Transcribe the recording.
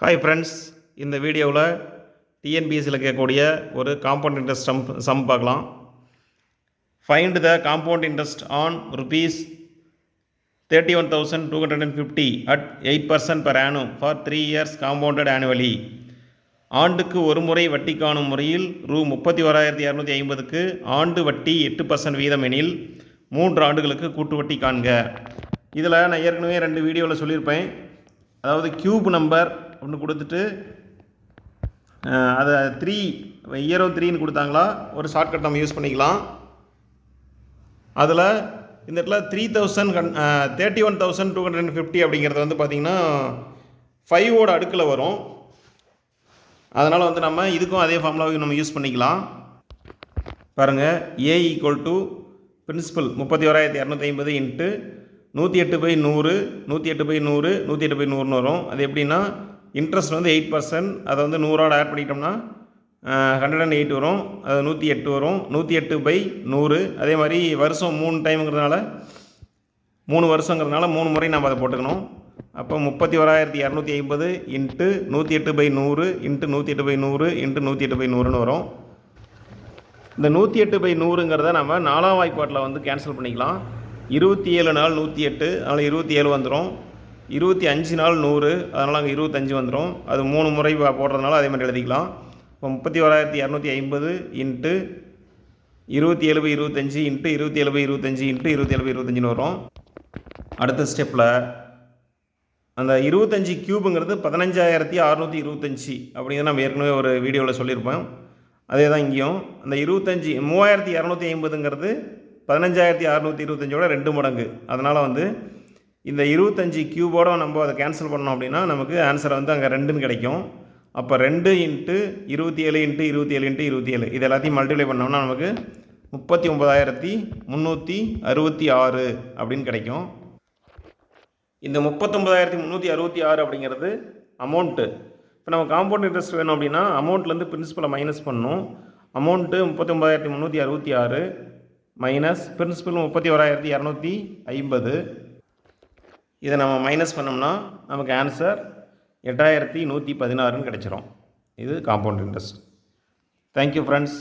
Hi friends, இந்த வீடியோவில் டிஎன்பிஎஸ்சியில் கேட்கக்கூடிய ஒரு காம்பவுண்ட் இன்ட்ரெஸ்ட் சம் பார்க்கலாம். Find the compound interest on rupees 31,250 at 8% per annum for 3 years compounded annually. ஆண்டுக்கு ஒரு முறை வட்டி காணும் முறையில் ரூ 31,250க்கு ஆண்டு வட்டி 8% வீதம் எனில் 3 ஆண்டுகளுக்கு கூட்டு வட்டி காண்க. இதில் நான் ஏற்கனவே 2 வீடியோவில் சொல்லியிருப்பேன். அதாவது கியூப் நம்பர் ஒன்று கொடுத்துட்டு அதை 3 இயர் 3ன்னு கொடுத்தாங்களா, ஒரு ஷார்ட்கட் நம்ம யூஸ் பண்ணிக்கலாம். அதில் இந்த இடத்துல 31,250 அப்படிங்கிறது வந்து பார்த்திங்கன்னா 5ஓட அடுக்கில் வரும். அதனால் வந்து நம்ம இதுக்கும் அதே ஃபார்முலாவை நம்ம யூஸ் பண்ணிக்கலாம். பாருங்கள், A = பிரின்சிபல் 31,250 இன்ட்டு 108/100 108/100 108/100ன்னு வரும். அது எப்படின்னா இன்ட்ரெஸ்ட் வந்து 8%, அதை வந்து 100ஓட ஆட் பண்ணிட்டோம்னா 108 வரும். அது 108 வரும். 108/100. அதே மாதிரி வருஷம் 3 டைமுங்கிறதுனால 3 வருஷங்கிறதுனால 3 முறை நம்ம அதை போட்டுக்கணும். அப்போ 31,250 இன்ட்டு 108/100 இன்ட்டு 108/100 இன்ட்டு 108/100ன்னு வரும். இந்த 108/100ங்கிறத நம்ம 4ஆம் வாய்ப்பாட்டில் வந்து கேன்சல் பண்ணிக்கலாம். 27 நாள் 108, அதனால் 27 வந்துடும். 25 நாள் 100, அதனால் அங்கே 25 வந்துடும். அது 3 முறை போடுறதுனால அதே மாதிரி எழுதிக்கலாம். இப்போ 31,250 இன்ட்டு 27/25 இன்ட்டு 27/25 இன்ட்டு 27/25ன்னு வரும். அடுத்த ஸ்டெப்பில் அந்த 25 கியூபுங்கிறது 15,625 அப்படிங்கிறது நம்ம ஏற்கனவே ஒரு வீடியோவில் சொல்லியிருப்போம். அதே தான் இங்கேயும் அந்த 32,250ங்கிறது 15,625ஓட 2 மடங்கு. அதனால் வந்து இந்த 25 கியூபோட நம்ம அதை கேன்சல் பண்ணோம் அப்படின்னா நமக்கு ஆன்சர் வந்து அங்கே 2ன்னு கிடைக்கும். அப்போ 2 இன்ட்டு 27 இன்ட்டு 27 இன்ட்டு 27 இது எல்லாத்தையும் மல்டிப்ளை பண்ணோம்னா நமக்கு 39,366 அப்படின்னு கிடைக்கும். இந்த 39,366 அப்படிங்கிறது அமௌண்ட்டு. இப்போ நம்ம காம்பவுண்ட் இன்ட்ரெஸ்ட் வேணும் அப்படின்னா அமௌண்ட்லேருந்து பிரின்சிபலை மைனஸ் பண்ணணும். Amount 39,366 minus principal 31,250. இதை நம்ம மைனஸ் பண்ணோம்னா நமக்கு ஆன்சர் 8,116ன்னு கிடச்சிரும். இது காம்பவுண்ட் இன்ட்ரெஸ்ட். Thank you friends.